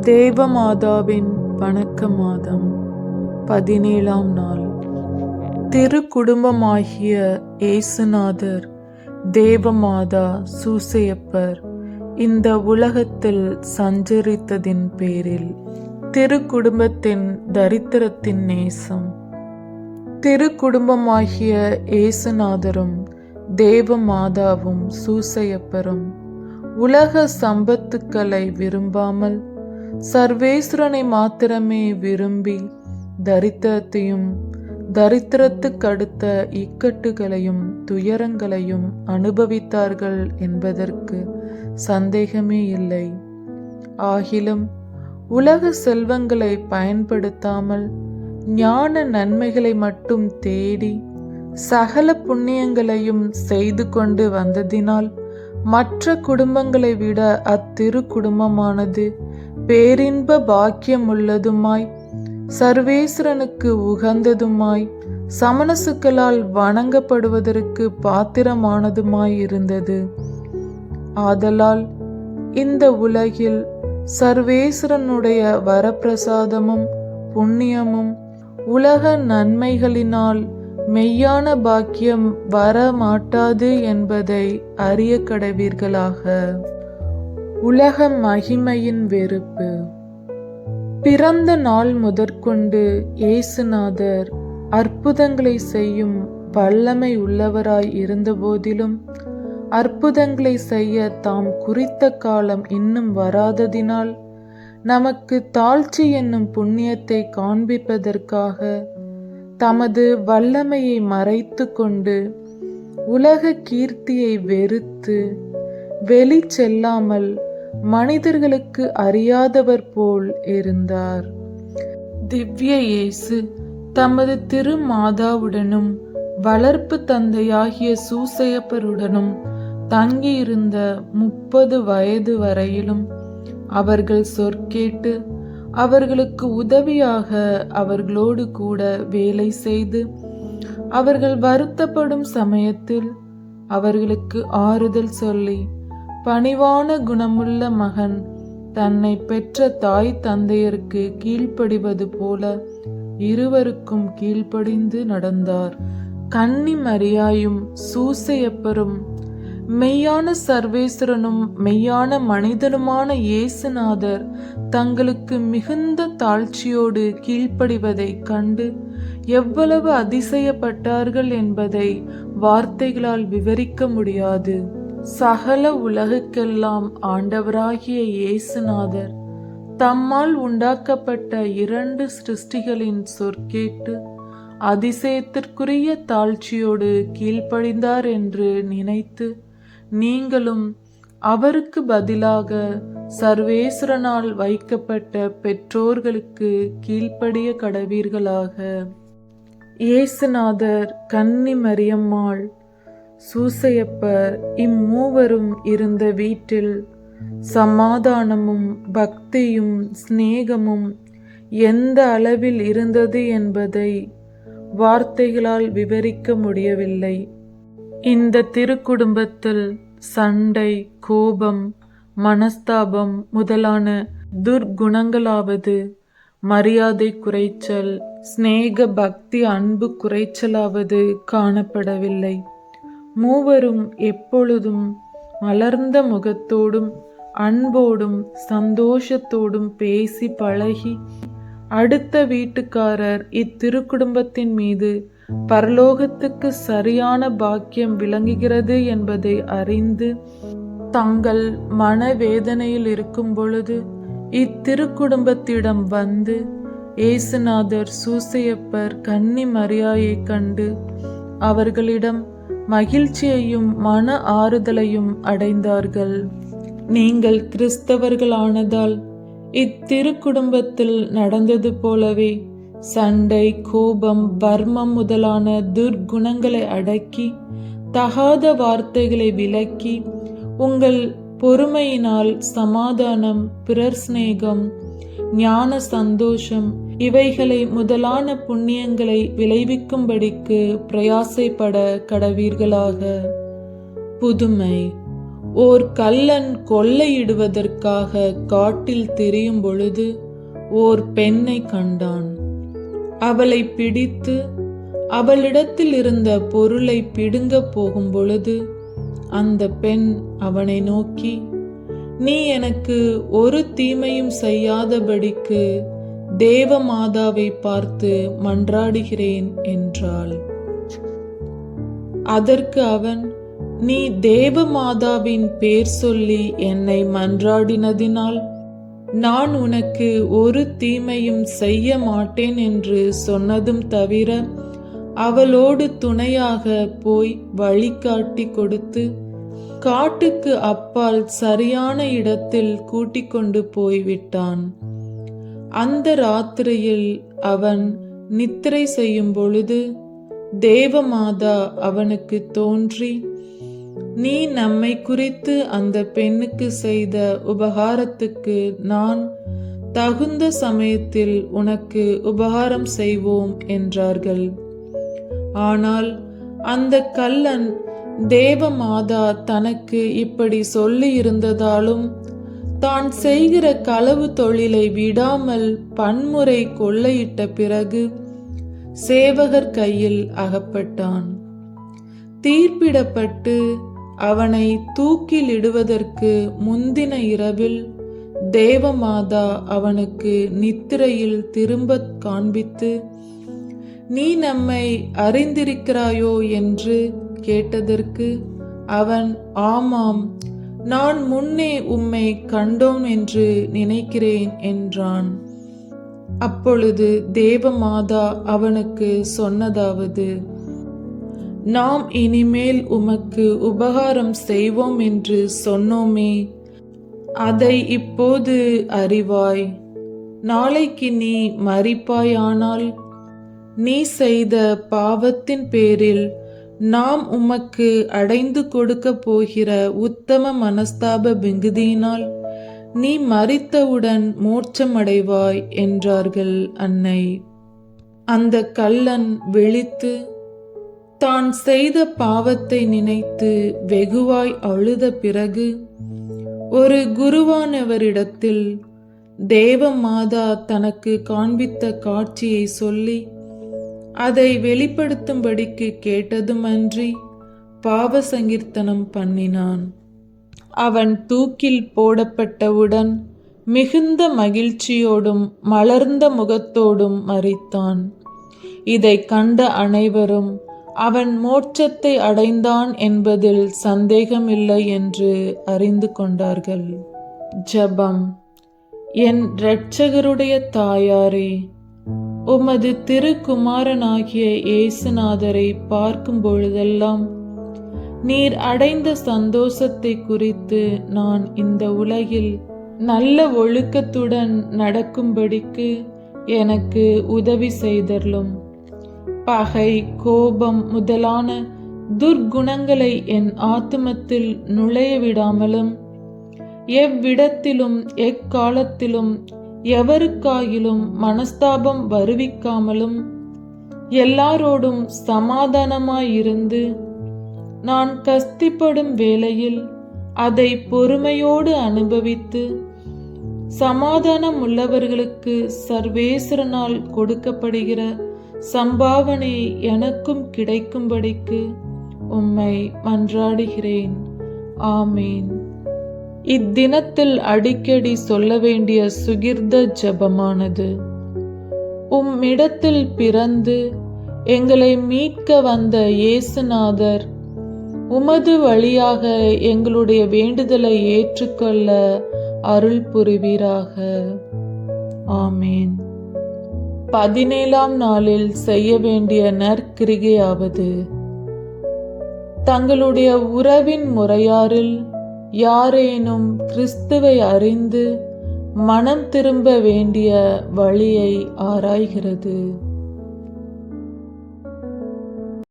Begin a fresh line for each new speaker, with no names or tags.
தேவமாதாவின் வணக்க மாதம் 17ஆம் நாள். திரு குடும்பமாகிய இயேசுநாதர், தேவமாதா சூசையப்பர் இந்த உலகத்தில் சஞ்சரித்ததின் பேரில் திரு குடும்பத்தின் தரித்திரத்தின் நேசம். திரு குடும்பமாகிய இயேசுநாதரும் தேவமாதாவும் சூசையப்பரும் உலக சம்பத்துக்களை விரும்பாமல் சர்வேஸ்வரனை மாத்திரமே விரும்பி தரித்திரத்தையும் தரித்திரத்துக்கடுத்த இக்கட்டுகளையும் துயரங்களையும் அனுபவித்தார்கள் என்பதற்கு சந்தேகமே இல்லை. ஆகிலும் உலக செல்வங்களை பயன்படுத்தாமல் ஞான நன்மைகளை மட்டும் தேடி சகல புண்ணியங்களையும் செய்து கொண்டு வந்ததினால் மற்ற குடும்பங்களை விட அத்திரு குடும்பமானது பேரின்ப பாக்கியமுள்ளதுமாய் சர்வேஸ்வரனுக்கு உகந்ததுமாய் சமணசுக்களால் வணங்கப்படுவதற்கு பாத்திரமானதுமாய் இருந்தது. ஆதலால் இந்த உலகில் சர்வேஸ்வரனுடைய வரப்பிரசாதமும் புண்ணியமும் உலக நன்மைகளினால் மெய்யான பாக்கியம் வர மாட்டாது என்பதை அறிய கடவீர்களாக. உலக மகிமையின் வெறுப்பு. பிறந்த நாள் முதற்கொண்டு இயேசுநாதர் அற்புதங்களை செய்யும் வல்லமை உள்ளவராய் இருந்தபோதிலும் அற்புதங்களை செய்ய தாம் குறித்த காலம் இன்னும் வராததினால் நமக்கு தாழ்ச்சி என்னும் புண்ணியத்தை காண்பிப்பதற்காக தமது வல்லமையை மறைத்து கொண்டு உலக கீர்த்தியை வெறுத்து வெளி செல்லாமல் மனிதர்களுக்கு அறியாதவர் போல் இருந்தார். திவ்ய இயேசு தமது திருமாதாவுடனும் வளர்ப்பு தந்தையாகிய சூசையப்பருடனும் தங்கியிருந்த 30 வயது வரையிலும் அவர்கள் சொற்கேட்டு அவர்களுக்கு உதவியாக அவர்களோடு கூட வேலை செய்து அவர்கள் வருத்தப்படும் சமயத்தில் அவர்களுக்கு ஆறுதல் சொல்லி பணிவான குணமுள்ள மகன் தன்னை பெற்ற தாய் தந்தையருக்கு கீழ்ப்படிவது போல இருவருக்கும் கீழ்ப்படிந்து நடந்தார். கன்னி மரியாயும் சூசையப்பரும் மெய்யான சர்வேஸ்வரனும் மெய்யான மனிதனுமான இயேசுநாதர் தங்களுக்கு மிகுந்த தாழ்ச்சியோடு கீழ்ப்படிவதை கண்டு எவ்வளவு அதிசயப்பட்டார்கள் என்பதை வார்த்தைகளால் விவரிக்க முடியாது. சகல உலகுக்கெல்லாம் ஆண்டவராகிய இயேசுநாதர் தம்மால் உண்டாக்கப்பட்ட 2 சிருஷ்டிகளின் சொற்கேட்டு அதிசயத்திற்குரிய தாழ்ச்சியோடு கீழ்ப்படிந்தார் என்று நினைத்து நீங்களும் அவருக்கு பதிலாக சர்வேஸ்வரனால் வைக்கப்பட்ட பெற்றோர்களுக்கு கீழ்ப்படிய கடவீர்களாக. இயேசுநாதர், கன்னி மரியம்மாள், சூசையப்பர் இம்மூவரும் இருந்த வீட்டில் சமாதானமும் பக்தியும் சிநேகமும் எந்த அளவில் இருந்தது என்பதை வார்த்தைகளால் விவரிக்க முடியவில்லை. இந்த திருக்குடும்பத்தில் சண்டை, கோபம், மனஸ்தாபம் முதலான துர்குணங்களாவது, மரியாதை குறைச்சல், சிநேக பக்தி அன்பு குறைச்சலாவது காணப்படவில்லை. மூவரும் எப்பொழுதும் மலர்ந்த முகத்தோடும் அன்போடும் சந்தோஷத்தோடும் பேசி பழகி அடுத்த வீட்டுக்காரர் இத்திருக்குடும்பத்தின் மீது பரலோகத்துக்கு சரியான பாக்கியம் விளங்குகிறது என்பதை அறிந்து தங்கள் மனவேதனையில் இருக்கும் பொழுது இத்திருக்குடும்பத்திடம் வந்து இயேசுநாதர் சூசையப்பர் கன்னி மரியாயை கண்டு அவர்களிடம் மகிழ்ச்சியையும் மன ஆறுதலையும் அடைந்தார்கள். நீங்கள் கிறிஸ்தவர்களானதால் இத்திருக்குடும்பத்தில் நடந்தது போலவே சண்டை, கோபம், வர்மம் முதலான துர்குணங்களை அடக்கி தகாத வார்த்தைகளை விலக்கி உங்கள் பொறுமையினால் சமாதானம், பிறர் சிநேகம், ஞான சந்தோஷம் இவைகளை முதலான புண்ணியங்களை விளைவிக்கும்படிக்கு பிரயாசைப்பட கடவீர்களாக. புதுமை. ஓர் கள்ளன் கொள்ளையிடுவதற்காக காட்டில் திரியும் பொழுது ஓர் பெண்ணை கண்டான். அவளை பிடித்து அவளிடத்தில் இருந்த பொருளை பிடுங்க போகும் பொழுது அந்த பெண் அவனை நோக்கி, நீ எனக்கு ஒரு தீமையும் செய்யாதபடிக்கு தேவமாதாவை பார்த்து மன்றாடுகிறேன் என்றாள். அதற்கு அவன், நீ தேவமாதாவின் பேர் சொல்லி என்னை மன்றாடினதினால் நான் உனக்கு ஒரு தீமையும் செய்ய மாட்டேன் என்று சொன்னதும் தவிர அவளோடு துணையாக போய் வழிகாட்டி கொடுத்து காட்டுக்கு அப்பால் சரியான இடத்தில் கூட்டிக் கொண்டு போய்விட்டான். அந்த ராத்திரியில் அவன் நித்திரை செய்யும் பொழுது தேவமாதா அவனுக்கு தோன்றி, நீ நம்மை குறித்து அந்த பெண்ணுக்கு செய்த உபகாரத்துக்கு நான் தகுந்த சமயத்தில் உனக்கு உபகாரம் செய்வோம் என்றார்கள். ஆனால் அந்த கள்ளன் தேவமாதா தனக்கு இப்படி சொல்லி இருந்ததாலும் தான் செய்கிற களவு தொழிலை விடாமல் பன்முறை கொள்ளையிட்ட பிறகு சேவகர் கையில் அகப்பட்டான். தீர்ப்பிடப்பட்டு அவனை தூக்கிலிடுவதற்கு முந்தின இரவில் தேவமாதா அவனுக்கு நித்திரையில் திரும்ப காண்பித்து, நீ நம்மை அறிந்திருக்கிறாயோ என்று கேட்டதற்கு அவன், ஆமாம், நான் முன்னே உம்மை கண்டோம் என்று நினைக்கிறேன் என்றான். அப்பொழுது தேவமாதா அவனுக்கு சொன்னதாவது, நாம் இனிமேல் உமக்கு உபகாரம் செய்வோம் என்று சொன்னோமே, அதை இப்போது அறிவாய். நாளைக்கு நீ மரிப்பாயானால் நீ செய்த பாவத்தின் பேரில் நாம் உமக்கு அடைந்து கொடுக்க போகிற உத்தம மனஸ்தாப மிகுதியினால் நீ மரித்தவுடன் மோட்சமடைவாய் என்றார்கள் அன்னை. அந்த கள்ளன் விழித்து தான் செய்த பாவத்தை நினைத்து வெகுவாய் அழுத பிறகு ஒரு குருவானவரிடத்தில் தேவமாதா தனக்கு காண்பித்த காட்சியை சொல்லி அதை வெளிப்படுத்தும்படிக்கு கேட்டதுமன்றி பாவ சங்கீர்த்தனம் பண்ணினான். அவன் தூக்கில் போடப்பட்டவுடன் மிகுந்த மகிழ்ச்சியோடும் மலர்ந்த முகத்தோடும் மரித்தான். இதை கண்ட அனைவரும் அவன் மோட்சத்தை அடைந்தான் என்பதில் சந்தேகமில்லை என்று அறிந்து கொண்டார்கள். ஜெபம். என் இரட்சகருடைய தாயாரே, உமது திருக்குமாரனாகிய இயேசுநாதரை பார்க்கும் பொழுதெல்லாம் நீர் அடைந்த சந்தோஷத்தை குறித்து நான் இந்த உலகில் நல்ல ஒழுக்கத்துடன் நடக்கும்படிக்கு எனக்கு உதவி செய்தருளும். பகை, கோபம் முதலான துர்க்குணங்களை என் ஆத்துமத்தில் நுழைய விடாமலும் எவ்விடத்திலும் எக்காலத்திலும் எவருக்காயிலும் மனஸ்தாபம் வருவிக்காமலும் எல்லாரோடும் சமாதானமாயிருந்து நான் கஸ்திப்படும் வேளையில் அதை பொறுமையோடு அனுபவித்து சமாதானம் உள்ளவர்களுக்கு சர்வேஸ்வரனால் கொடுக்கப்படுகிற சம்பாவனை எனக்கும் கிடைக்கும்படிக்கு உம்மை மன்றாடுகிறேன். ஆமேன். இத்தினத்தில் அடிக்கடி சொல்ல வேண்டிய சுகிர்த ஜெபமானது: உம்மிடத்தில் பிறந்து எங்களை மீட்க வந்த இயேசுநாதர் உமது வழியாக எங்களுடைய வேண்டுதலை ஏற்றுக்கொள்ள அருள் புரிவீராக. ஆமேன். 17ஆம் நாளில் செய்ய வேண்டிய நற்கிரிகையாவது: தங்களுடைய உறவின் முறையாரில் யாரேனும் கிறிஸ்துவை அறிந்து மனம் திரும்ப வேண்டிய வழியை ஆராய்கிறது.